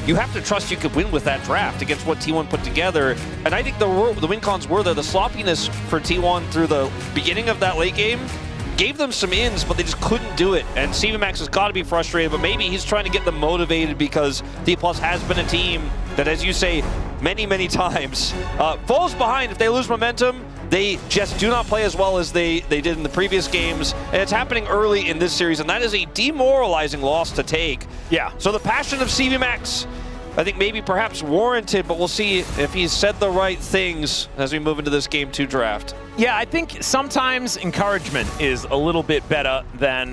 you have to trust you could win with that draft against what T1 put together. And I think the win cons were there. The sloppiness for T1 through the beginning of that late game gave them some ins, but they just couldn't do it. And CVMAX has got to be frustrated, but maybe he's trying to get them motivated because D+ has been a team that, as you say, many, many times falls behind if they lose momentum. They just do not play as well as they did in the previous games, and it's happening early in this series, and that is a demoralizing loss to take. Yeah. So the passion of CVMAX, I think maybe perhaps warranted, but we'll see if he's said the right things as we move into this Game 2 draft. Yeah, I think sometimes encouragement is a little bit better than,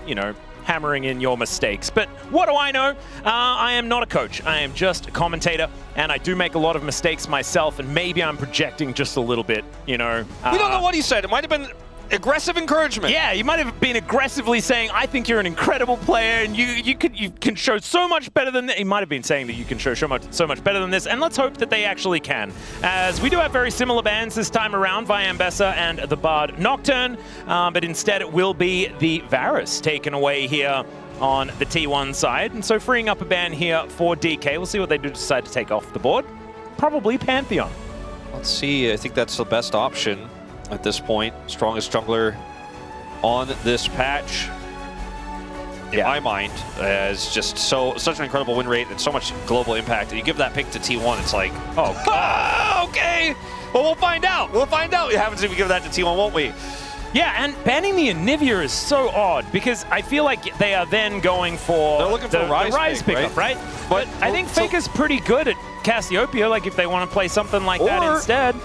you know, hammering in your mistakes. But what do I know? I am not a coach. I am just a commentator, and I do make a lot of mistakes myself, and maybe I'm projecting just a little bit, you know. We don't know what he said. It might have been aggressive encouragement. Yeah, you might have been aggressively saying, I think you're an incredible player, and you can show so much better than this. He might have been saying that you can show so much better than this, and let's hope that they actually can. As we do have very similar bans this time around, Vyambessa and the Bard Nocturne, but instead it will be the Varus taken away here on the T1 side, and so freeing up a ban here for DK. We'll see what they do decide to take off the board. Probably Pantheon. Let's see. I think that's the best option at this point. Strongest jungler on this patch, in my mind, as just such an incredible win rate and so much global impact. And you give that pick to T1, it's like, oh, God. Okay. Well, we'll find out. We'll find out what happens if we give that to T1, won't we? Yeah, and banning the Anivia is so odd because I feel like they are then going for They're looking for the Rise pick, pickup, right? But I think Faker's pretty good at Cassiopeia, like if they want to play something like that instead.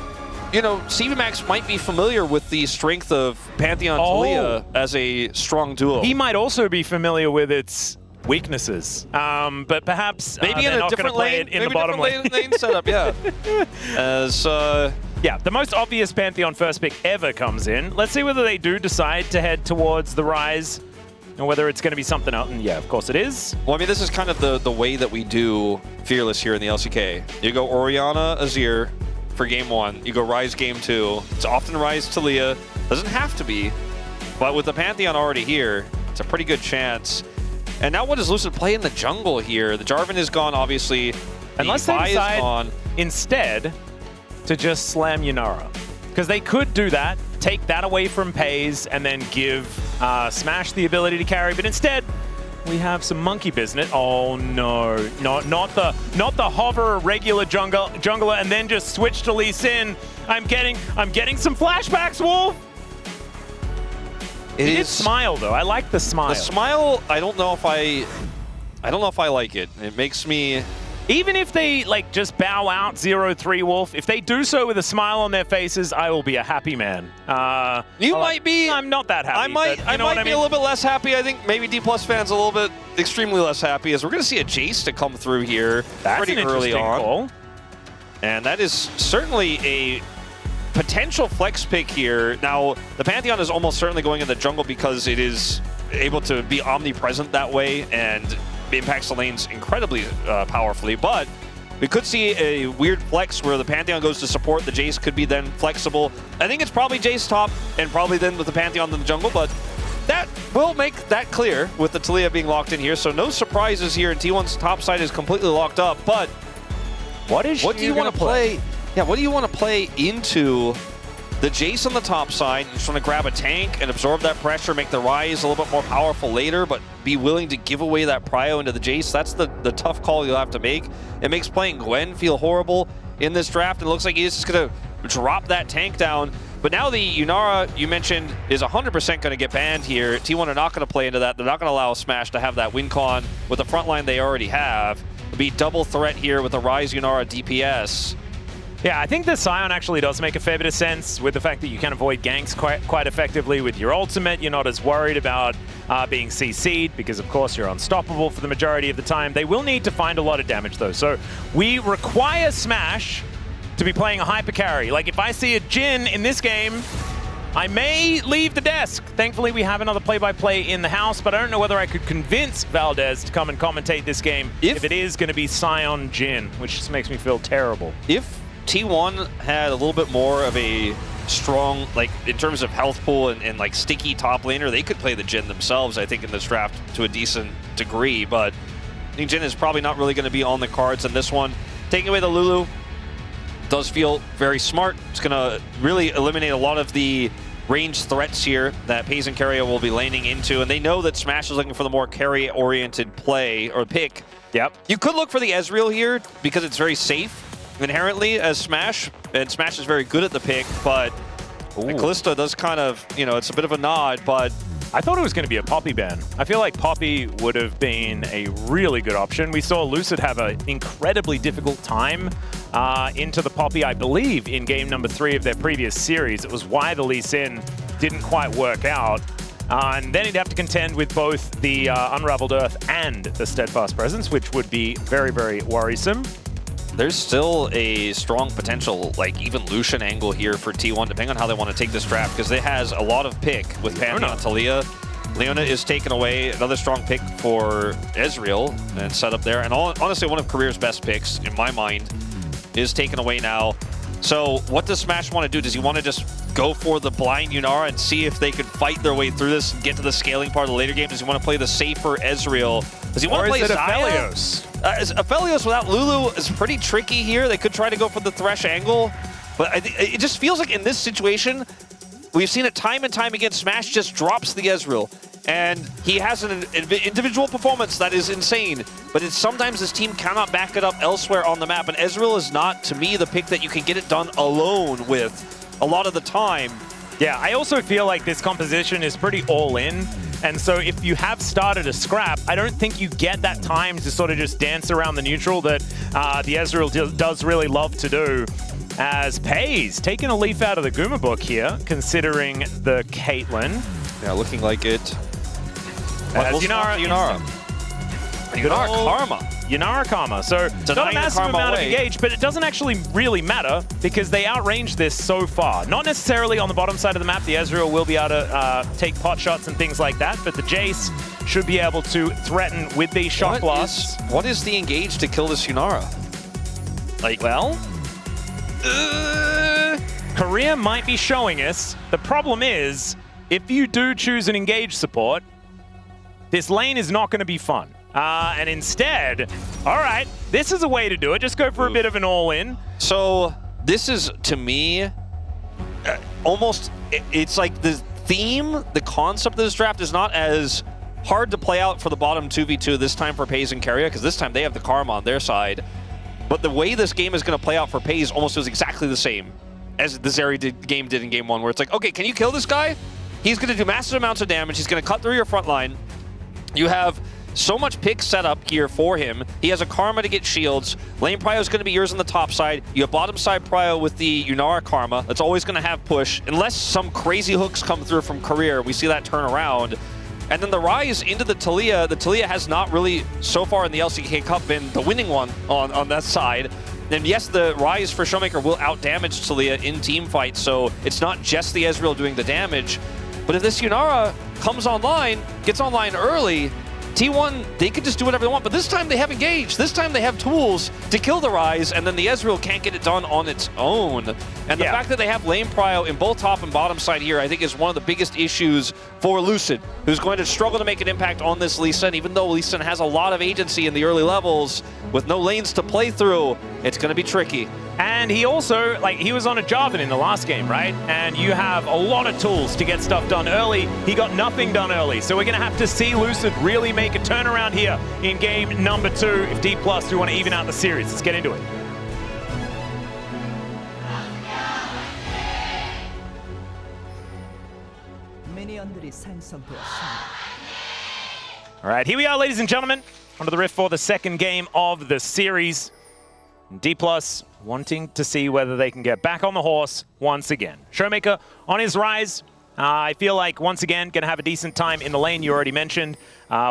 You know, CVMAX might be familiar with the strength of Pantheon Taliyah as a strong duo. He might also be familiar with its weaknesses, but perhaps maybe in a different lane, in the bottom lane setup. Yeah, as yeah, the most obvious Pantheon first pick ever comes in. Let's see whether they do decide to head towards the Rise, or whether it's going to be something else. And yeah, of course it is. Well, I mean, this is kind of the way that we do Fearless here in the LCK. You go Orianna, Azir for Game 1. You go Rise Game 2. It's often Rise Taliyah. Doesn't have to be, but with the Pantheon already here, it's a pretty good chance. And now what does Lucid play in the jungle here? The Jarvan is gone, obviously. Unless they decide instead to just slam Yunara. Because they could do that, take that away from Pays, and then give Smash the ability to carry. But instead, we have some monkey business. Oh no, not the hover regular jungler, and then just switch to Lee Sin. I'm getting some flashbacks, Wolf. He did smile though. I like the smile. The smile, I don't know if I like it. It makes me. Even if they like just bow out 0-3 Wolf, if they do so with a smile on their faces, I will be a happy man. You might be. I'm not that happy. I might be a little bit less happy. I think maybe D+ fans a little bit extremely less happy, as we're going to see a Jace to come through here pretty early on. Call. And that is certainly a potential flex pick here. Now, the Pantheon is almost certainly going in the jungle because it is able to be omnipresent that way and impacts the lanes incredibly powerfully, but we could see a weird flex where the Pantheon goes to support. The Jace could be then flexible. I think it's probably Jace top and probably then with the Pantheon in the jungle, but that will make that clear with the Taliyah being locked in here. So no surprises here, and T1's top side is completely locked up, but what do you want to play? Yeah, what do you want to play into the Jace on the top side? Just want to grab a tank and absorb that pressure, make the Rise a little bit more powerful later, but be willing to give away that prio into the Jace. That's the tough call you'll have to make. It makes playing Gwen feel horrible in this draft, and it looks like he's just going to drop that tank down. But now the Yunara, you mentioned, is 100% going to get banned here. T1 are not going to play into that. They're not going to allow Smash to have that win con with the front line they already have. It'll be double threat here with the Rise Yunara DPS. Yeah, I think the Scion actually does make a fair bit of sense with the fact that you can avoid ganks quite effectively with your ultimate. You're not as worried about being CC'd because, of course, you're unstoppable for the majority of the time. They will need to find a lot of damage, though. So we require Smash to be playing a hyper carry. Like, if I see a Jhin in this game, I may leave the desk. Thankfully, we have another play-by-play in the house, but I don't know whether I could convince Valdez to come and commentate this game if it is going to be Scion Jhin, which just makes me feel terrible. If T1 had a little bit more of a strong, like, in terms of health pool and like sticky top laner, they could play the Jhin themselves, I think, in this draft to a decent degree, but I think Jhin is probably not really going to be on the cards in this one. Taking away the Lulu does feel very smart. It's going to really eliminate a lot of the range threats here that FaZe and Keria will be laning into, and they know that Smash is looking for the more carry-oriented play or pick. Yep. You could look for the Ezreal here because it's very safe inherently as Smash, and Smash is very good at the pick, but Kalista does kind of, you know, it's a bit of a nod, but I thought it was going to be a Poppy ban. I feel like Poppy would have been a really good option. We saw Lucid have an incredibly difficult time into the Poppy, I believe, in game number 3 of their previous series. It was why the Lee Sin didn't quite work out. And then he'd have to contend with both the Unraveled Earth and the Steadfast Presence, which would be very, very worrisome. There's still a strong potential, like even Lucian angle here for T1, depending on how they want to take this draft, because it has a lot of pick with Pantheon and Taliyah. Leona is taken away, another strong pick for Ezreal and set up there. And honestly, one of Career's best picks, in my mind, is taken away now. So what does Smash want to do? Does he want to just go for the blind Yunara and see if they could fight their way through this and get to the scaling part of the later game? Does he want to play the safer Ezreal? Does he want to play Aphelios? Aphelios without Lulu is pretty tricky here. They could try to go for the Thresh angle, but it just feels like in this situation, we've seen it time and time again, Smash just drops the Ezreal. And he has an individual performance that is insane, but it's sometimes his team cannot back it up elsewhere on the map, and Ezreal is not, to me, the pick that you can get it done alone with a lot of the time. Yeah, I also feel like this composition is pretty all-in, and so if you have started a scrap, I don't think you get that time to sort of just dance around the neutral that the Ezreal does really love to do. As FaZe taking a leaf out of the Guma book here, considering the Caitlyn. Yeah, looking like it. As Yunara Karma. Yunara Karma. So not a massive amount of engage, but it doesn't actually really matter because they outrange this so far. Not necessarily on the bottom side of the map. The Ezreal will be able to take pot shots and things like that, but the Jace should be able to threaten with these shot blasts. What is the engage to kill this Yunara? Like, well, Korea might be showing us. The problem is, if you do choose an engage support, this lane is not going to be fun. And instead, all right, this is a way to do it. Just go for a bit of an all-in. So this is, to me, almost, it's like the theme, the concept of this draft is not as hard to play out for the bottom 2v2 this time for FaZe and Keria, because this time they have the Karma on their side. But the way this game is going to play out for FaZe almost is exactly the same as the Zeri game did in game 1, where it's like, okay, can you kill this guy? He's going to do massive amounts of damage. He's going to cut through your front line. You have so much pick set up here for him. He has a Karma to get shields. Lane Prio is going to be yours on the top side. You have bottom side Prio with the Yunara Karma. That's always going to have push. Unless some crazy hooks come through from Career, we see that turn around. And then the Rise into the Taliyah. The Taliyah has not really, so far in the LCK Cup, been the winning one on that side. And yes, the Rise for Showmaker will out-damage Taliyah in team fights, so it's not just the Ezreal doing the damage. But if this Yunara comes online, gets online early, T1, they could just do whatever they want, but this time they have engaged. This time they have tools to kill the Rise, and then the Ezreal can't get it done on its own. And the fact that they have lane prio in both top and bottom side here, I think is one of the biggest issues for Lucid, who's going to struggle to make an impact on this Lee Sin. Even though Lee Sin has a lot of agency in the early levels, with no lanes to play through, it's going to be tricky. And he also, like, he was on a Jarvan in the last game, right? And you have a lot of tools to get stuff done early. He got nothing done early. So we're going to have to see Lucid really make a turnaround here in game number 2 if D+ do want to even out the series. Let's get into it. All right, here we are, ladies and gentlemen. Onto the rift for the second game of the series. D+ wanting to see whether they can get back on the horse once again. Showmaker on his rise. I feel like, once again, going to have a decent time in the lane you already mentioned.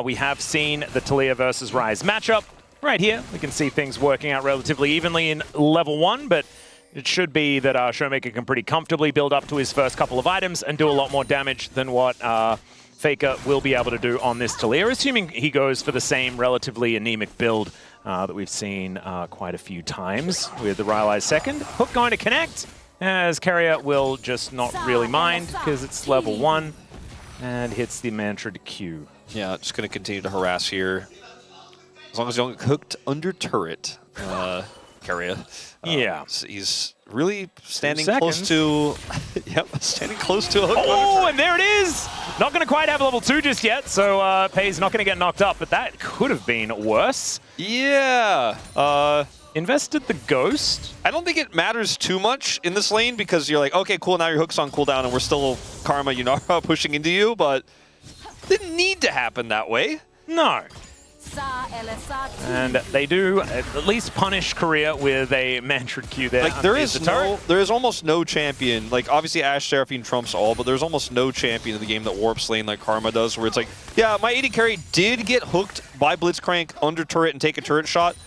We have seen the Taliyah versus Rise matchup. Right here, we can see things working out relatively evenly in level 1, but it should be that Showmaker can pretty comfortably build up to his first couple of items and do a lot more damage than what Faker will be able to do on this Taliyah, assuming he goes for the same relatively anemic build that we've seen quite a few times with the Rylai's second. Hook going to connect, as Keria will just not really mind because it's level 1 and hits the Mantra to Q. Yeah, just going to continue to harass here. As long as you don't get hooked under turret, Keria. Yeah. He's really standing close to... yep, standing close to a hook. Oh, and there it is! Not going to quite have level 2 just yet, so Pei's not going to get knocked up, but that could have been worse. Yeah. Invested the Ghost. I don't think it matters too much in this lane because you're like, okay, cool, now your hook's on cooldown and we're still Karma Yunara pushing into you, but didn't need to happen that way. No. And they do at least punish Korea with a Mantrid Q there. Like there is almost no champion. Like obviously Ashe Seraphine trumps all, but there's almost no champion in the game that warps lane like Karma does, where it's like, yeah, my AD carry did get hooked by Blitzcrank under turret and take a turret shot,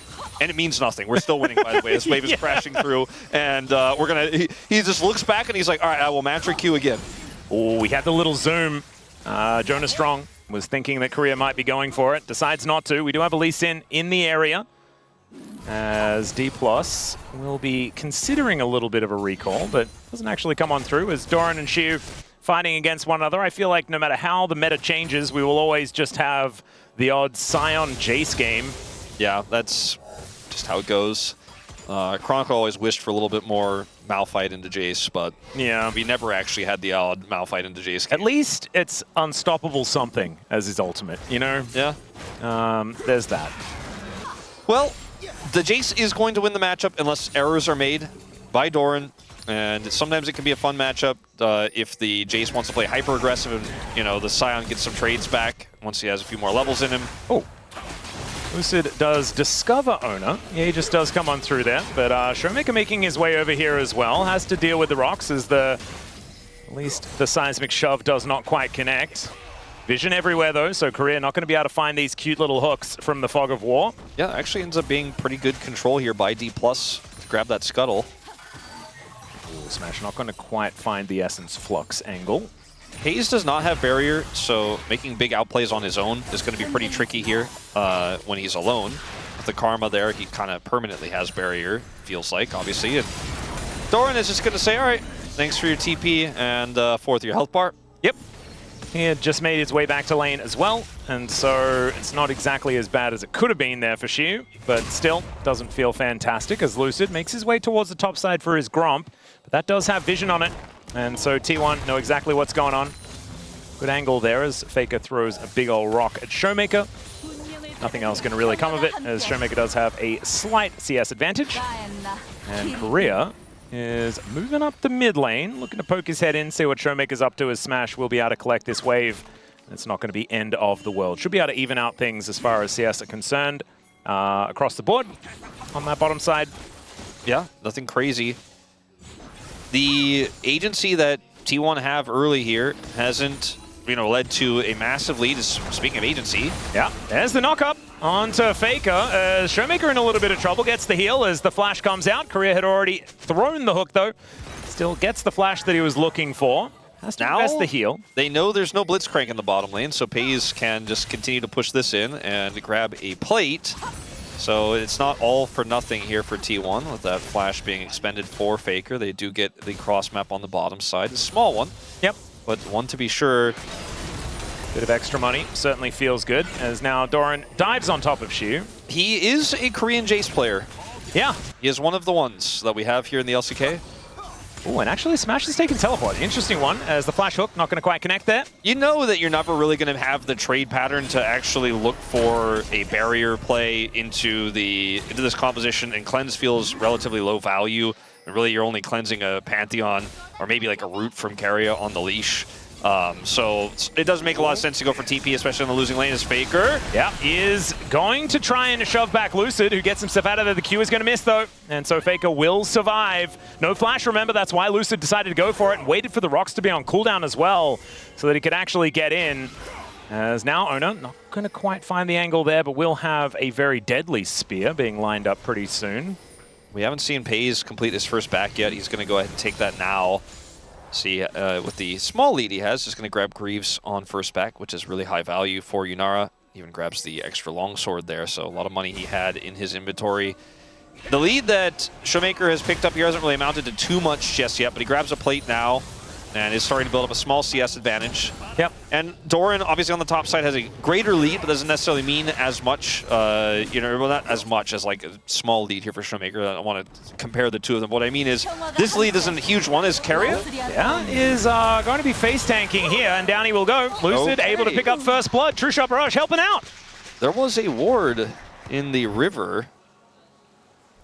and it means nothing. We're still winning, by the way. This wave is crashing through, and we're gonna. He just looks back and he's like, all right, I will Mantrid Q again. Oh, we had the little zoom. Jonah Strong was thinking that Korea might be going for it, decides not to. We do have a Lee Sin in the area, as D+ will be considering a little bit of a recall, but doesn't actually come on through as Doran and Xiu fighting against one another. I feel like no matter how the meta changes, we will always just have the odd Sion Jace game. Yeah, that's just how it goes. Chronicle always wished for a little bit more Malphite into Jace, but yeah, we never actually had the odd Malphite into Jace game. At least it's unstoppable something as his ultimate, you know? Yeah. There's that. Well, the Jace is going to win the matchup unless errors are made by Doran, and sometimes it can be a fun matchup if the Jace wants to play hyper-aggressive and, you know, the Sion gets some trades back once he has a few more levels in him. Oh. Lucid does discover Owner. Yeah, he just does come on through there. But Showmaker making his way over here as well. Has to deal with the rocks as at least the seismic shove does not quite connect. Vision everywhere though, so Korea not going to be able to find these cute little hooks from the Fog of War. Yeah, actually ends up being pretty good control here by D+ to grab that scuttle. Ooh, Smash not going to quite find the Essence Flux angle. Hayes does not have barrier, so making big outplays on his own is going to be pretty tricky here when he's alone. With the Karma there, he kind of permanently has barrier, feels like, obviously. And Doran is just going to say, all right, thanks for your TP and for your health bar. Yep. He had just made his way back to lane as well, and so it's not exactly as bad as it could have been there for Xiu, but still doesn't feel fantastic as Lucid makes his way towards the top side for his Gromp, but that does have vision on it. And so T1 know exactly what's going on. Good angle there as Faker throws a big old rock at Showmaker. Nothing else going to really come of it, as Showmaker does have a slight CS advantage. And Korea is moving up the mid lane, looking to poke his head in, see what Showmaker's up to, as Smash will be able to collect this wave. It's not going to be end of the world. Should be able to even out things as far as CS are concerned across the board on that bottom side. Yeah, nothing crazy. The agency that T1 have early here hasn't, led to a massive lead. Speaking of agency. Yeah, there's the knock-up onto Faker. Showmaker in a little bit of trouble, gets the heal as the flash comes out. Korea had already thrown the hook, though. Still gets the flash that he was looking for. Has to invest the heal. They know there's no Blitzcrank in the bottom lane, so Pei's can just continue to push this in and grab a plate. So it's not all for nothing here for T1 with that flash being expended for Faker. They do get the cross map on the bottom side. A small one. Yep. But one to be sure. Bit of extra money. Certainly feels good as now Doran dives on top of Xiu. He is a Korean Jace player. Yeah. He is one of the ones that we have here in the LCK. Oh, and actually Smash is taking teleport. Interesting one, as the flash hook not going to quite connect there. You know that you're never really going to have the trade pattern to actually look for a barrier play into this composition, and cleanse feels relatively low value. And really, you're only cleansing a Pantheon or maybe like a root from Keria on the leash. So it does make a lot of sense to go for TP, especially in the losing lane as Faker. Yeah, is going to try and shove back Lucid, who gets himself out of there. The Q is going to miss, though. And so Faker will survive. No flash, remember. That's why Lucid decided to go for it and waited for the rocks to be on cooldown as well, so that he could actually get in. As now Owner not going to quite find the angle there, but will have a very deadly spear being lined up pretty soon. We haven't seen Pei's complete his first back yet. He's going to go ahead and take that now. See, with the small lead he has, just going to grab Greaves on first back, which is really high value for Yunara. Even grabs the extra longsword there, so a lot of money he had in his inventory. The lead that Showmaker has picked up here hasn't really amounted to too much just yet, but he grabs a plate now, and is starting to build up a small CS advantage. Yep. And Doran, obviously on the top side, has a greater lead, but doesn't necessarily mean as much, you know, well, not as much as like a small lead here for Showmaker. I don't want to compare the two of them. What I mean is, this lead isn't a huge one. Is Keria? Yeah, is going to be face tanking here, and down he will go. Lucid able to pick up first blood. True Shot Barrage helping out. There was a ward in the river.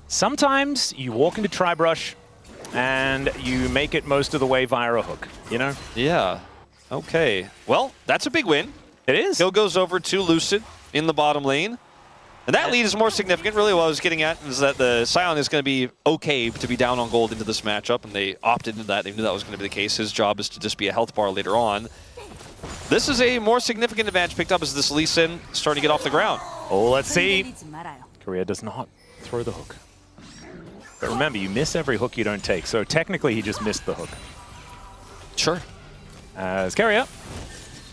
Sometimes you walk into Tribrush and you make it most of the way via a hook, you know? Yeah. Okay. Well, that's a big win. It is. Kill goes over to Lucid in the bottom lane. And that lead is more significant. Really what I was getting at is that the Scion is going to be okay to be down on gold into this matchup, and they opted into that. They knew that was going to be the case. His job is to just be a health bar later on. This is a more significant advantage picked up as this Lee Sin starting to get off the ground. Oh, let's see. Keria does not throw the hook. But remember, you miss every hook you don't take, so technically he just missed the hook. Sure. As Keria,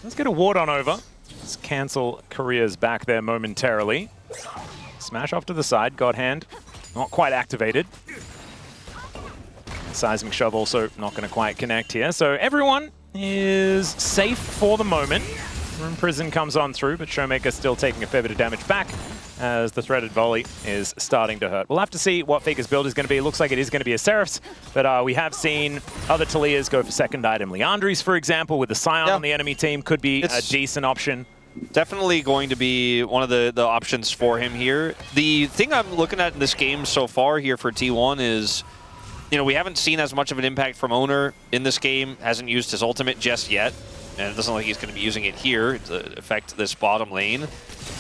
let's get a ward on over. Let's cancel Keria's back there momentarily. Smash off to the side, God Hand, not quite activated. Seismic Shove also not going to quite connect here, so everyone is safe for the moment. Room Prison comes on through, but Showmaker still taking a fair bit of damage back as the threaded volley is starting to hurt. We'll have to see what Faker's build is going to be. It looks like it is going to be a Seraph's, but we have seen other Talias go for second item. Leandri's, for example, with the Scion on the enemy team, could be a decent option. Definitely going to be one of the options for him here. The thing I'm looking at in this game so far here for T1 is, you know, we haven't seen as much of an impact from Owner in this game. Hasn't used his ultimate just yet. And it doesn't look like he's going to be using it here to affect this bottom lane.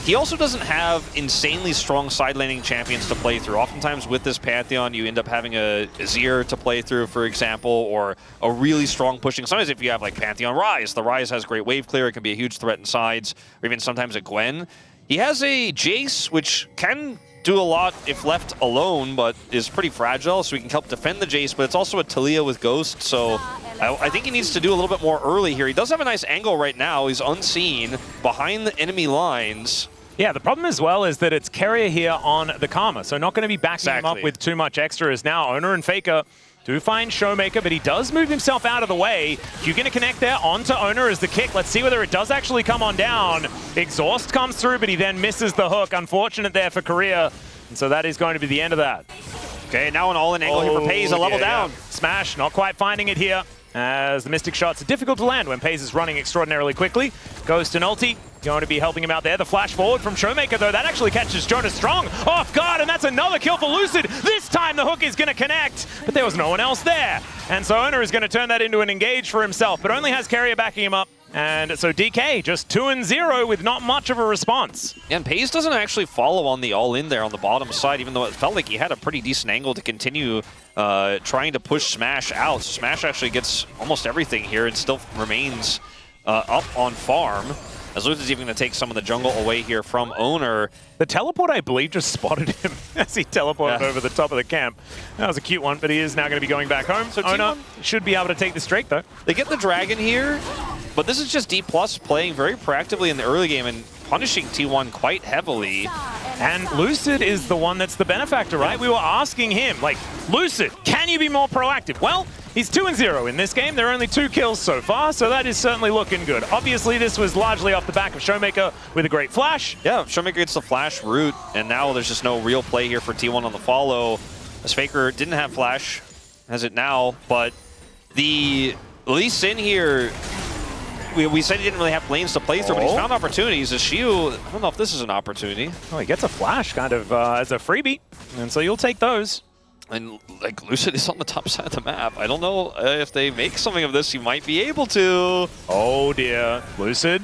He also doesn't have insanely strong side laning champions to play through. Oftentimes with this Pantheon, you end up having a Azir to play through, for example, or a really strong pushing. Sometimes if you have like Pantheon Ryze, the Ryze has great wave clear. It can be a huge threat in sides, or even sometimes a Gwen. He has a Jace, which can do a lot if left alone, but is pretty fragile, so he can help defend the Jace, but it's also a Talia with Ghost, so I think he needs to do a little bit more early here. He does have a nice angle right now. He's unseen behind the enemy lines. Yeah, the problem as well is that it's Keria here on the Karma, so not going to be backing him up with too much extra, as now Owner and Faker do find Showmaker, but he does move himself out of the way. You're going to connect there onto Owner as the kick. Let's see whether it does actually come on down. Exhaust comes through, but he then misses the hook. Unfortunate there for Keria, and so that is going to be the end of that. Okay, now an all-in angle here for Pays, a level down. Smash, not quite finding it here, as the Mystic shots are difficult to land when Pays is running extraordinarily quickly. Ghost and ulti going to be helping him out there. The flash forward from Showmaker, though, that actually catches Jonas Strong off guard, and that's another kill for Lucid. This time the hook is going to connect, but there was no one else there. And so Owner is going to turn that into an engage for himself, but only has Keria backing him up. And so DK just 2-0 with not much of a response. Yeah, and Pays doesn't actually follow on the all-in there on the bottom side, even though it felt like he had a pretty decent angle to continue trying to push Smash out. So Smash actually gets almost everything here and still remains up on farm. As Lucid's even going to take some of the jungle away here from Owner. The teleport, I believe, just spotted him as he teleported over the top of the camp. That was a cute one, but he is now going to be going back home. So Owner should be able to take the straight, though. They get the dragon here, but this is just D+ playing very proactively in the early game and punishing T1 quite heavily. And Lucid is the one that's the benefactor, right? We were asking him, like, Lucid, can you be more proactive? Well, he's 2-0 in this game. There are only 2 kills so far, so that is certainly looking good. Obviously, this was largely off the back of Showmaker with a great flash. Yeah, Showmaker gets the flash route, and now there's just no real play here for T1 on the follow. As Faker didn't have flash, has it now, but the Lee Sin here, we said he didn't really have lanes to play through, but he's found opportunities. As Shiu, I don't know if this is an opportunity. Oh, he gets a flash kind of as a freebie, and so you'll take those. And like Lucid is on the top side of the map. I don't know if they make something of this, you might be able to. Oh dear, Lucid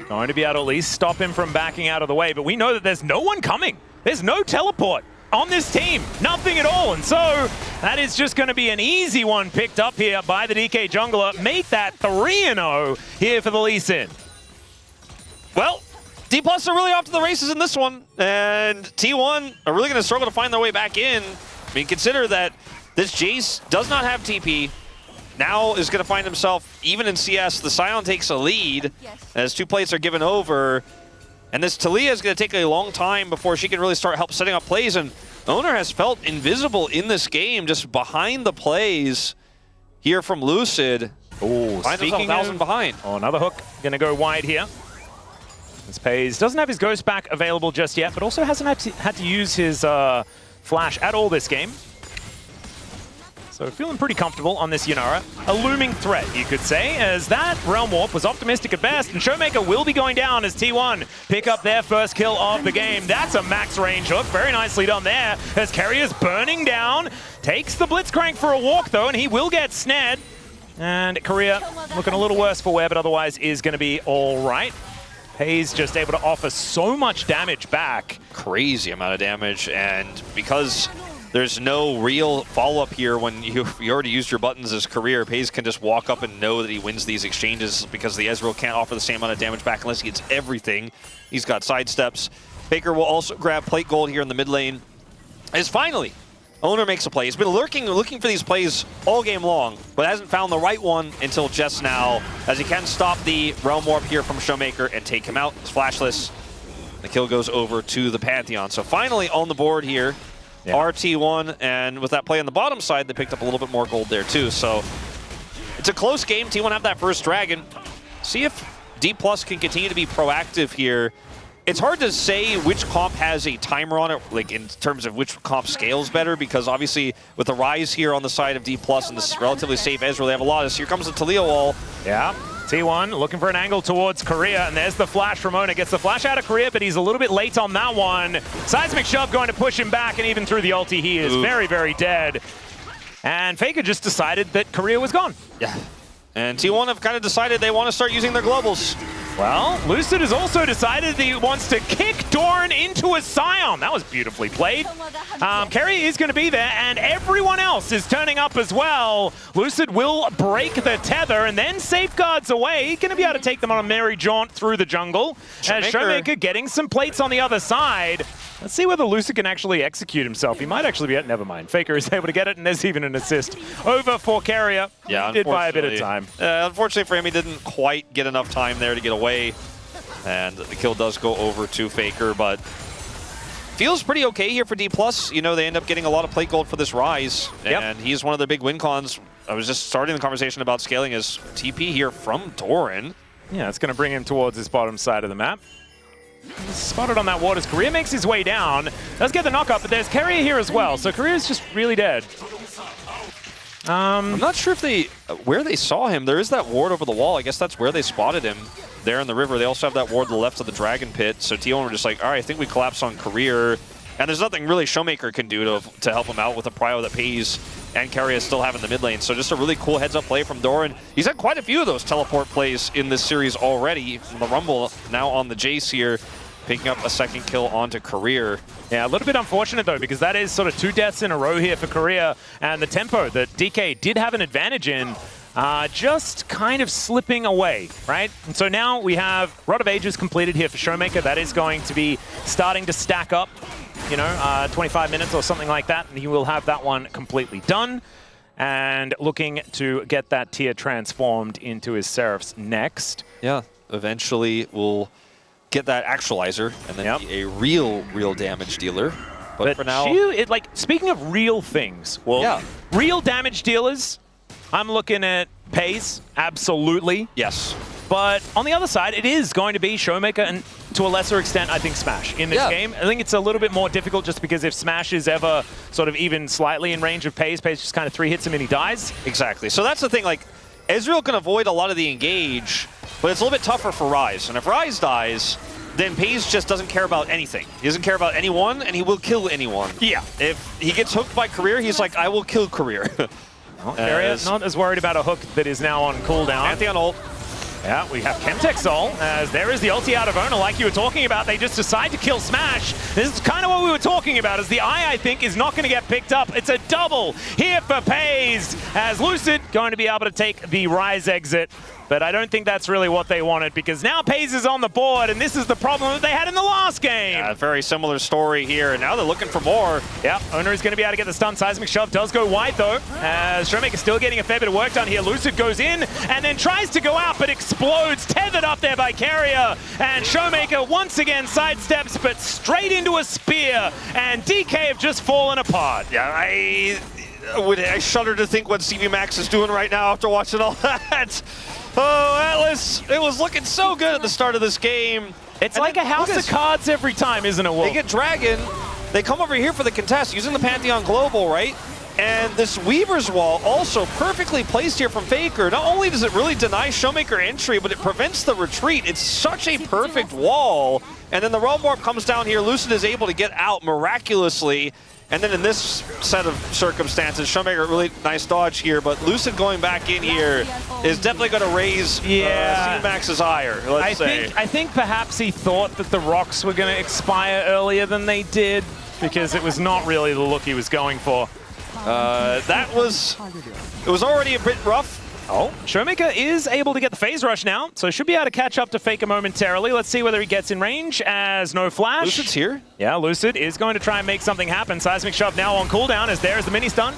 going to be able to at least stop him from backing out of the way, but we know that there's no one coming. There's no teleport on this team, nothing at all, and so that is just going to be an easy one picked up here by the DK jungler. Make that 3-0 here for the Lee Sin. Well, D+ are really off to the races in this one, and T1 are really going to struggle to find their way back in. I mean, consider that this Jace does not have TP. Now is going to find himself, even in CS, the Scion takes a lead as 2 plates are given over. And this Talia is going to take a long time before she can really start setting up plays. And Owner has felt invisible in this game, just behind the plays here from Lucid. Oh, finds himself 1,000 behind. Oh, another hook. Going to go wide here. As Pays doesn't have his Ghost back available just yet, but also hasn't had to use his flash at all this game. So feeling pretty comfortable on this Yunara. A looming threat, you could say, as that Realm Warp was optimistic at best, and Showmaker will be going down as T1 pick up their first kill of the game. That's a max range hook. Very nicely done there, as Carrier's burning down. Takes the Blitzcrank for a walk, though, and he will get snared. And Korea looking a little worse for wear, but otherwise is going to be all right. Pays just able to offer so much damage back. Crazy amount of damage, and because there's no real follow-up here when you already used your buttons as Career, Pays can just walk up and know that he wins these exchanges because the Ezreal can't offer the same amount of damage back unless he gets everything. He's got sidesteps. Faker will also grab plate gold here in the mid lane. As finally, Owner makes a play. He's been looking for these plays all game long, but hasn't found the right one until just now, as he can stop the Realm Warp here from Showmaker and take him out. It's flashless. The kill goes over to the Pantheon. So finally on the board here, yeah. RT1, and with that play on the bottom side, they picked up a little bit more gold there too. So it's a close game. T1 have that first dragon. See if D+ can continue to be proactive here. It's hard to say which comp has a timer on it, like in terms of which comp scales better, because obviously with the Rise here on the side of D+ and this relatively safe Ezreal, they have a lot of. Here comes the Taliyah wall. Yeah. T1 looking for an angle towards Korea, and there's the flash from Owner. Gets the flash out of Korea, but he's a little bit late on that one. Seismic Shove going to push him back, and even through the ulti, he is very, very dead. And Faker just decided that Korea was gone. Yeah. And T1 have kind of decided they want to start using their globals. Well, Lucid has also decided that he wants to kick Doran into a Scion. That was beautifully played. Carry is going to be there, and everyone else is turning up as well. Lucid will break the tether and then safeguards away. He's going to be able to take them on a merry jaunt through the jungle. Showmaker getting some plates on the other side. Let's see whether Lucid can actually execute himself. He might actually be, never mind. Faker is able to get it, and there's even an assist over for Carrier. Yeah, he did buy a bit of time. Unfortunately for him, he didn't quite get enough time there to get away. And the kill does go over to Faker, but feels pretty okay here for D+. You know, they end up getting a lot of plate gold for this Rise, and he's one of their big win cons. I was just starting the conversation about scaling his TP here from Doran. Yeah, it's going to bring him towards his bottom side of the map. He's spotted on that ward as Korea makes his way down. Does get the knockup, but there's Carrier here as well, so Korea's just really dead. I'm not sure if where they saw him. There is that ward over the wall. I guess that's where they spotted him. There in the river. They also have that ward to the left of the Dragon Pit. So T1 were just like, all right, I think we collapse on Career. And there's nothing really Showmaker can do to help him out with a prio that Pays and Carrier still have in the mid lane. So just a really cool heads-up play from Doran. He's had quite a few of those teleport plays in this series already. The Rumble now on the Jace here, picking up a second kill onto Career. Yeah, a little bit unfortunate though, because that is sort of 2 deaths in a row here for Korea, and the tempo that DK did have an advantage in just kind of slipping away, right? And so now we have Rod of Ages completed here for Showmaker. That is going to be starting to stack up, you know, 25 minutes or something like that, and he will have that one completely done. And looking to get that tier transformed into his Seraphs next. Yeah, eventually we'll get that actualizer and then be a real damage dealer. But for now, speaking of real things, well, real damage dealers, I'm looking at Pays, absolutely. Yes. But on the other side, it is going to be Showmaker and to a lesser extent, I think Smash in this game. I think it's a little bit more difficult just because if Smash is ever sort of even slightly in range of Pays just kind of 3 hits him and he dies. Exactly. So that's the thing, like, Ezreal can avoid a lot of the engage, but it's a little bit tougher for Rise. And if Rise dies, then Pays just doesn't care about anything. He doesn't care about anyone, and he will kill anyone. Yeah. If he gets hooked by Career, he's like, I will kill Career. Not as worried about a hook that is now on cooldown. Pantheon ult. Yeah, we have Chemtech Soul, as there is the ulti out of Owner, like you were talking about. They just decide to kill Smash. This is kind of what we were talking about, as the eye, I think, is not going to get picked up. It's a double here for Pays, as Lucid going to be able to take the Rise exit. But I don't think that's really what they wanted, because now Pays is on the board, and this is the problem that they had in the last game. Yeah, very similar story here, and now they're looking for more. Yeah, Owner is going to be able to get the stun. Seismic Shove does go wide, though, as Showmaker still getting a fair bit of work done here. Lucid goes in, and then tries to go out, but explodes, tethered up there by Carrier. And Showmaker once again sidesteps, but straight into a spear, and DK have just fallen apart. Yeah, I shudder to think what CV Max is doing right now after watching all that. Oh, Atlas, it was looking so good at the start of this game. It's like a house of cards every time, isn't it, Wolf? They get Dragon. They come over here for the contest using the Pantheon Global, right? And this Weaver's Wall also perfectly placed here from Faker. Not only does it really deny Showmaker entry, but it prevents the retreat. It's such a perfect wall. And then the Realm Warp comes down here. Lucid is able to get out miraculously. And then in this set of circumstances, Showmaker, really nice dodge here, but Lucid going back in here is definitely going to raise C-Max's ire, let's say. I think perhaps he thought that the rocks were going to expire earlier than they did, because it was not really the look he was going for. It was already a bit rough. Oh, Showmaker is able to get the phase rush now, so should be able to catch up to Faker momentarily. Let's see whether he gets in range as no flash. Lucid's here. Yeah, Lucid is going to try and make something happen. Seismic Shove now on cooldown as there's the mini stun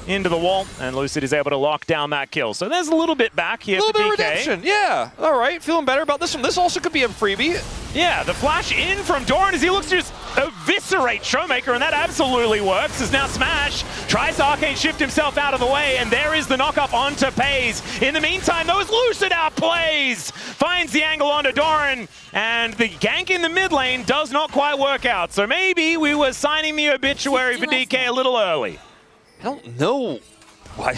into the wall, and Lucid is able to lock down that kill. So there's a little bit back here for DK. A little bit of redemption, yeah. All right, feeling better about this one. This also could be a freebie. Yeah, the flash in from Doran as he looks to just eviscerate Showmaker, and that absolutely works as now Smash tries to Arcane Shift himself out of the way, and there is the knock-up onto Pays. In the meantime, though, as Lucid outplays, finds the angle onto Doran, and the gank in the mid lane does not quite work out. So maybe we were signing the obituary for DK a little early. I don't know why.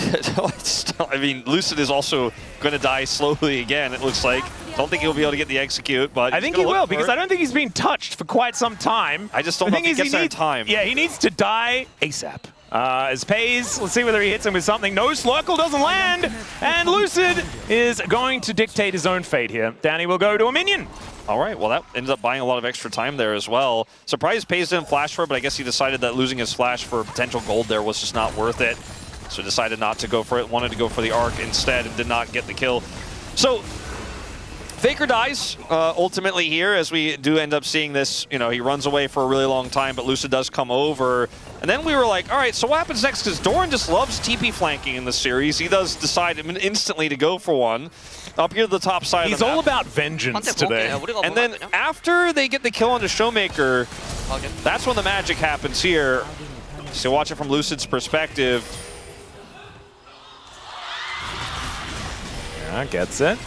I mean, Lucid is also going to die slowly again, it looks like. Don't think he'll be able to get the execute, but I think he will, because I don't think he's been touched for quite some time. I just don't know if he gets there in time. Yeah, he needs to die ASAP. As Pays, let's see whether he hits him with something. No, Slurkle doesn't land, and Lucid is going to dictate his own fate here. Danny will go to a minion. All right, well, that ended up buying a lot of extra time there as well. Surprised Pays didn't flash for it, but I guess he decided that losing his flash for potential gold there was just not worth it. So decided not to go for it, wanted to go for the arc instead, and did not get the kill. So Faker dies ultimately here, as we do end up seeing this. You know, he runs away for a really long time, but Lucid does come over. And then we were like, all right, so what happens next? Because Doran just loves TP flanking in the series. He does decide instantly to go for one. Up here to the top side He's of the map. all about vengeance today. And then after they get the kill onto Showmaker, that's when the magic happens here. So watch it from Lucid's perspective. Yeah, gets it.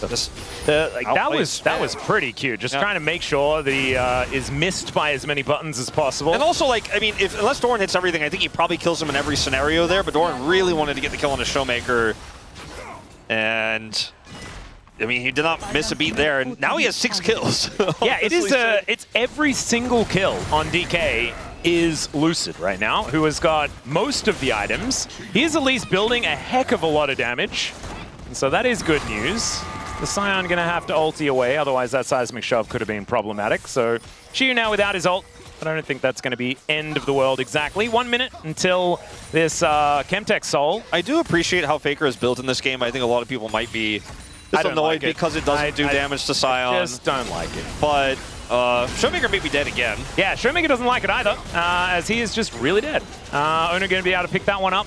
That was pretty cute. Just trying to make sure that he is missed by as many buttons as possible. And also, like, I mean, unless Doran hits everything, I think he probably kills him in every scenario there. But Doran really wanted to get the kill on a Showmaker, and I mean, he did not miss a beat there. And now he has 6 kills. Yeah, it is. It's every single kill on DK is Lucid right now, who has got most of the items. He is at least building a heck of a lot of damage, and so that is good news. The Scion going to have to ulti away, otherwise that Seismic Shove could have been problematic. So Shiyu now without his ult, but I don't think that's going to be end of the world exactly. 1 minute until this Chemtech Soul. I do appreciate how Faker is built in this game. I think a lot of people might be annoyed because it doesn't do damage to Scion. I just don't like it. But Showmaker may be dead again. Yeah, Showmaker doesn't like it either, as he is just really dead. Owner going to be able to pick that one up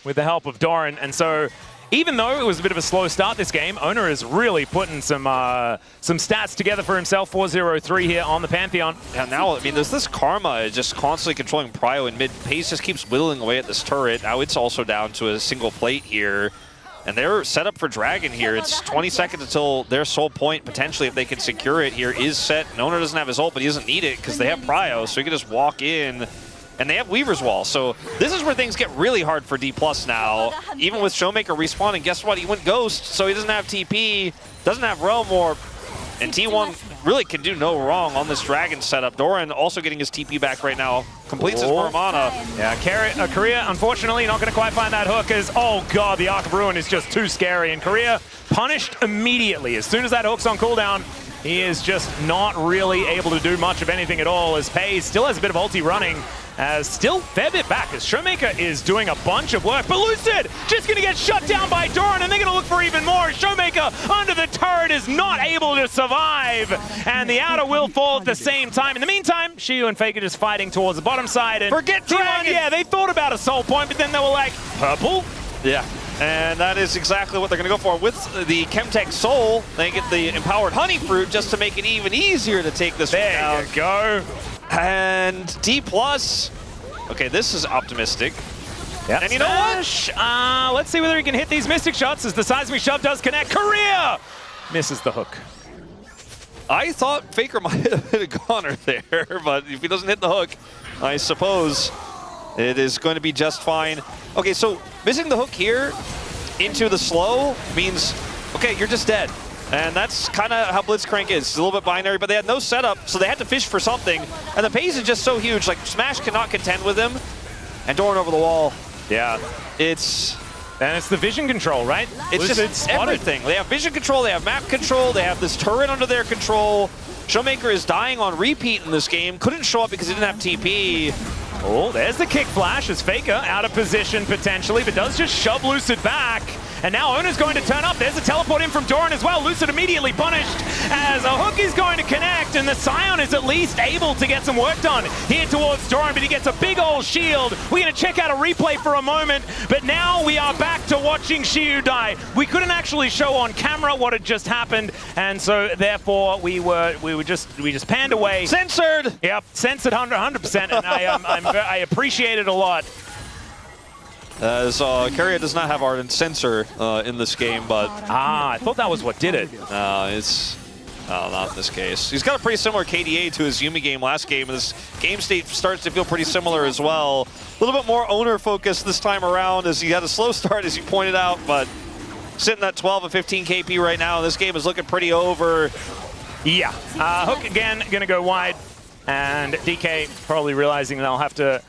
with the help of Doran, and so even though it was a bit of a slow start this game, Owner is really putting some stats together for himself. 4-0-3 here on the Pantheon. Yeah, now, I mean, there's this Karma just constantly controlling Prio in mid. Pace just keeps whittling away at this turret. Now it's also down to a single plate here. And they're set up for Dragon here. It's 20 seconds until their soul point, potentially, if they can secure it here, is set. Owner doesn't have his ult, but he doesn't need it because they have Prio, so he can just walk in. And they have Weaver's Wall, so this is where things get really hard for D+ now. Even with Showmaker respawning, guess what? He went Ghost, so he doesn't have TP, doesn't have Realm Warp, and T1 really can do no wrong on this Dragon setup. Doran also getting his TP back right now, completes his Mana. Yeah, Korea, unfortunately, not going to quite find that hook as, oh god, the Arc of Ruin is just too scary, and Korea punished immediately. As soon as that hook's on cooldown, he is just not really able to do much of anything at all, as Pays still has a bit of ulti running. As still fair bit back as Showmaker is doing a bunch of work, but Lucid just going to get shut down by Doran, and they're going to look for even more. Showmaker under the turret is not able to survive, and the outer will fall at the same time. In the meantime, Shiyu and Faker just fighting towards the bottom side, and forget Dragon! Yeah, they thought about a soul point, but then they were like, purple? Yeah. And that is exactly what they're going to go for. With the Chemtech Soul, they get the Empowered Honey Fruit just to make it even easier to take this one down. There you go. And D+, Okay, this is optimistic. Yep. And you know what? Let's see whether he can hit these Mystic shots as the seismic shove does connect. Korea misses the hook. I thought Faker might have hit a goner there, but if he doesn't hit the hook, I suppose it is going to be just fine. Okay, so missing the hook here into the slow means, okay, you're just dead. And that's kind of how Blitzcrank is. It's a little bit binary, but they had no setup, so they had to fish for something. And the pace is just so huge. Like, Smash cannot contend with him. And Doran over the wall. Yeah. And it's the vision control, right? It's just everything. They have vision control, they have map control, they have this turret under their control. Showmaker is dying on repeat in this game. Couldn't show up because he didn't have TP. Oh, there's the kick flash as Faker out of position potentially, but does just shove Lucid back. And now Ona's going to turn up. There's a teleport in from Doran as well. Lucid immediately punished as a hook is going to connect, and the Scion is at least able to get some work done here towards Doran, but he gets a big old shield. We're going to check out a replay for a moment, but now we are back to watching Xiu die. We couldn't actually show on camera what had just happened, and so therefore we just panned away. Censored! Yep, censored 100%, and I appreciate it a lot. As Carrier does not have Ardent Censor in this game, but... I thought that was what did it. It's not in this case. He's got a pretty similar KDA to his Yumi game last game, and this game state starts to feel pretty similar as well. A little bit more owner-focused this time around, as he had a slow start, as you pointed out, but sitting at 12 and 15 KP right now, and this game is looking pretty over. Yeah. Hook again, going to go wide, and DK probably realizing they'll have to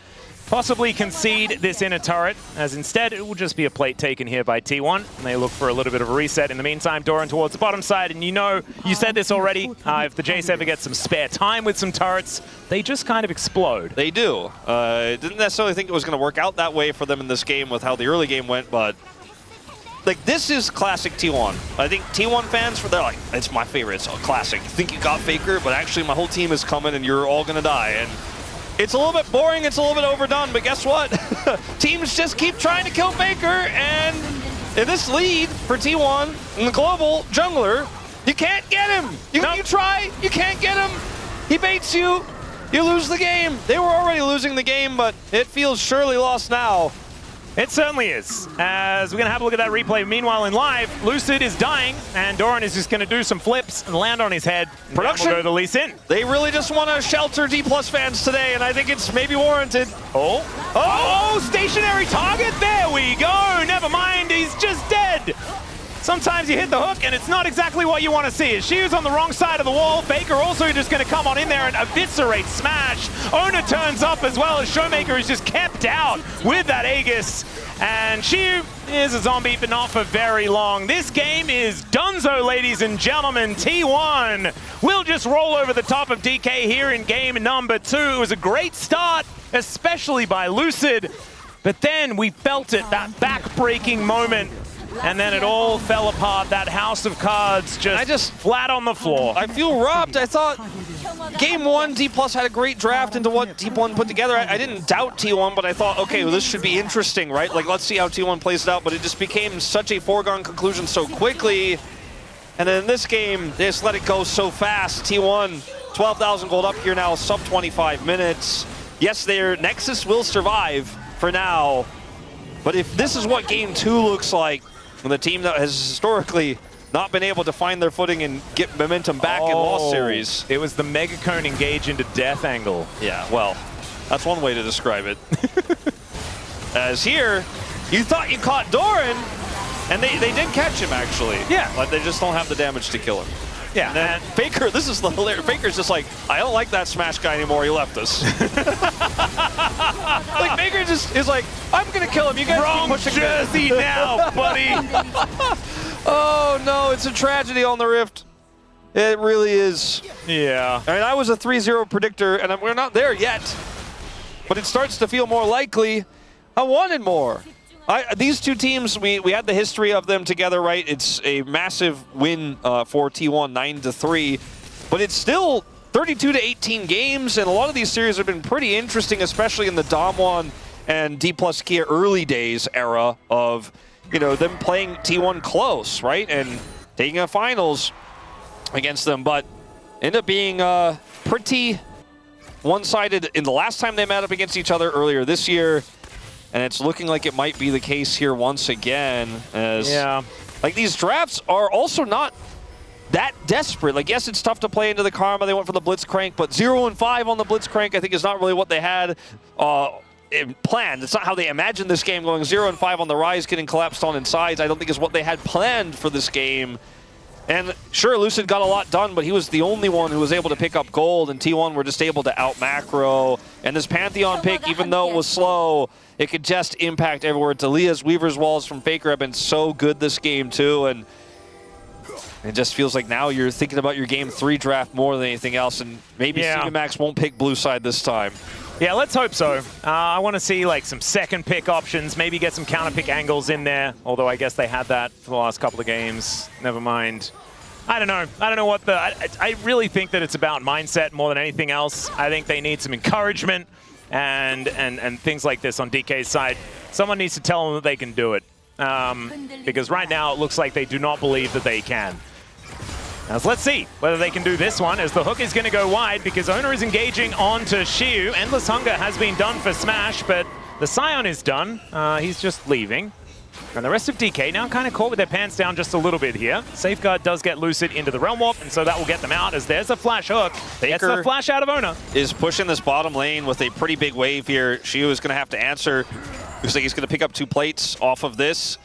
possibly concede this inner turret, as instead it will just be a plate taken here by T1. And they look for a little bit of a reset. In the meantime, Doran towards the bottom side, and you know, you said this already, if the Jace ever gets some spare time with some turrets, they just kind of explode. They do. Didn't necessarily think it was going to work out that way for them in this game with how the early game went, but like, this is classic T1. I think T1 fans, they're like, it's my favorite, it's a classic. You think you got Faker, but actually my whole team is coming and you're all going to die. And it's a little bit boring, it's a little bit overdone, but guess what? Teams just keep trying to kill Faker, and in this lead for T1, in the global jungler, you can't get him. You try, you can't get him. He baits you, you lose the game. They were already losing the game, but it feels surely lost now. It certainly is. As we're going to have a look at that replay. Meanwhile, in live, Lucid is dying, and Doran is just going to do some flips and land on his head. Production. We'll go to Lee Sin. They really just want to shelter D+ fans today, and I think it's maybe warranted. Oh, stationary target. There we go. Never mind. He's just dead. Sometimes you hit the hook, and it's not exactly what you want to see. Xiu's on the wrong side of the wall. Faker also just going to come on in there and eviscerate Smash. Ona turns up as well as Showmaker is just kept out with that Aegis. And Xiu is a zombie, but not for very long. This game is donezo, ladies and gentlemen. T1 will just roll over the top of DK here in game number 2. It was a great start, especially by Lucid. But then we felt it, that back-breaking moment. And then it all fell apart. That house of cards just flat on the floor. I feel robbed. I thought game 1, D+ had a great draft into what T1 put together. I didn't doubt T1, but I thought, okay, well, this should be interesting, right? Like, let's see how T1 plays it out. But it just became such a foregone conclusion so quickly. And then in this game, they just let it go so fast. T1, 12,000 gold up here now, sub 25 minutes. Yes, their Nexus will survive for now. But if this is what game 2 looks like, and the team that has historically not been able to find their footing and get momentum back in lost series. It was the Mega Cone engage into death angle. Yeah, well, that's one way to describe it. As here, you thought you caught Doran, and they did catch him, actually. Yeah. But they just don't have the damage to kill him. Yeah. And then Faker, this is hilarious. Faker's just like, I don't like that Smash guy anymore, he left us. Like, Faker just is like, I'm gonna kill him, you guys keep pushing jersey now, buddy. Oh no, it's a tragedy on the Rift. It really is. Yeah. I mean, I was a 3-0 predictor, and we're not there yet. But it starts to feel more likely. I wanted more. These two teams, we had the history of them together, right? It's a massive win for T1, 9-3. But it's still 32-18 games, and a lot of these series have been pretty interesting, especially in the Damwon and D+ Kia early days era of, you know, them playing T1 close, right? And taking a finals against them, but ended up being pretty one-sided in the last time they met up against each other earlier this year, and it's looking like it might be the case here once again. As like these drafts are also not that desperate. Like, yes, it's tough to play into the Karma. They went for the Blitzcrank, but 0-5 on the Blitzcrank I think is not really what they had planned. It's not how they imagined this game going. 0-5 on the Rise, getting collapsed on in sides, I don't think is what they had planned for this game. And sure, Lucid got a lot done, but he was the only one who was able to pick up gold, and T1 were just able to out-macro. And this Pantheon pick, even though it was slow, it could just impact everywhere. Dalia's Weaver's Walls from Faker have been so good this game too, and it just feels like now you're thinking about your Game 3 draft more than anything else, and maybe Max won't pick blue side this time. Yeah, let's hope so. I want to see like some second pick options, maybe get some counter pick angles in there, although I guess they had that for the last couple of games. Never mind. I don't know. I don't know what the... I really think that it's about mindset more than anything else. I think they need some encouragement and things like this on DK's side. Someone needs to tell them that they can do it. Because right now it looks like they do not believe that they can. Now, let's see whether they can do this one, as the hook is going to go wide because Owner is engaging onto Xiu. Endless Hunger has been done for Smash, but the Scion is done. He's just leaving. And the rest of DK now kind of caught with their pants down just a little bit here. Safeguard does get Lucid into the Realm Warp, and so that will get them out, as there's a flash hook. Gets the flash out of Owner. Is pushing this bottom lane with a pretty big wave here. Xiu is going to have to answer. Looks like he's going to pick up 2 plates off of this.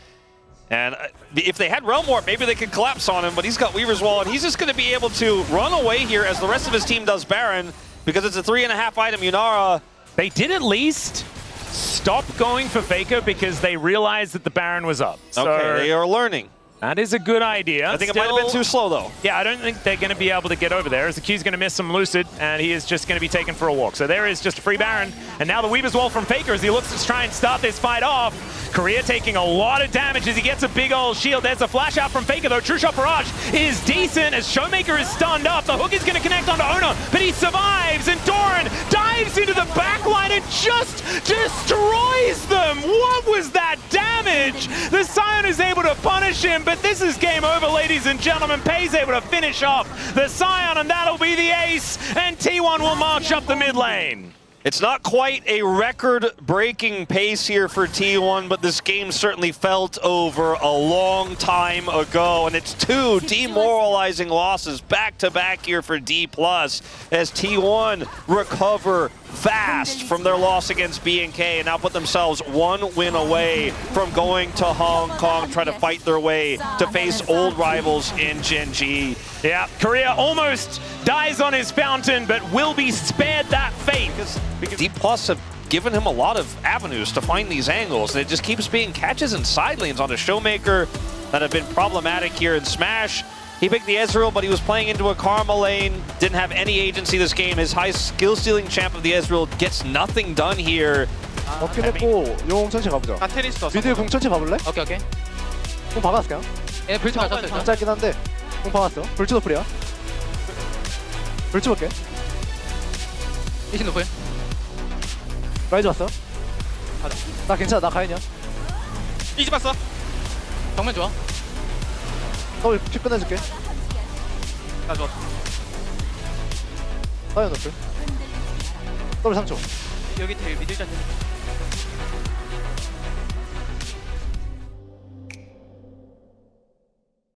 And if they had Realm Warp, maybe they could collapse on him, but he's got Weaver's Wall, and he's just going to be able to run away here as the rest of his team does Baron, because it's a 3.5 item Yunara. They did at least stop going for Faker because they realized that the Baron was up. So okay, they are learning. That is a good idea. I think it might have been too slow, though. Yeah, I don't think they're going to be able to get over there, as the Q's going to miss some Lucid, and he is just going to be taken for a walk. So there is just a free Baron, and now the Weaver's Wall from Faker as he looks to try and start this fight off. Korea taking a lot of damage as he gets a big old shield. There's a flash out from Faker, though. True Shot Barrage is decent as Showmaker is stunned up. The hook is going to connect onto Owner, but he survives, and Doran dives into the backline and just destroys them. What was that damage? The Scion is able to punish him, but this is game over, ladies and gentlemen. Pei's able to finish off the Scion, and that'll be the ace, and T1 will march up the mid lane. It's not quite a record-breaking pace here for T1, but this game certainly felt over a long time ago, and it's 2 demoralizing losses back-to-back here for D+, as T1 recover fast from their loss against BNK and now put themselves 1 win away from going to Hong Kong, try to fight their way to face old rivals in Gen G. Yeah, Korea almost dies on his fountain, but will be spared that fate. Because D+ have given him a lot of avenues to find these angles, and it just keeps being catches and side lanes on a Showmaker that have been problematic here in Smash. He picked the Ezreal, but he was playing into a Karma lane, didn't have any agency this game. His high skill-stealing champ of the Ezreal gets nothing done here. 어떻게 됐고 용 천천히 가보자. 아 테니스 왔어. 미드 공 천천히 가볼래? 오케이 오케이. 공 박았을까요? 예 불치 맞았어요. 안 짧긴 한데 공 박았어. 불치 노플이야. 불치 볼게. 이신 높아요. 라이즈 왔어. 가자. 나 괜찮아. 나 가인이야. 이집 봤어. 정면 좋아. 더블 픽 끝내줄게. 나 좋아. 사이언 노플. 더블 3초. 여기 테일 미들 짠.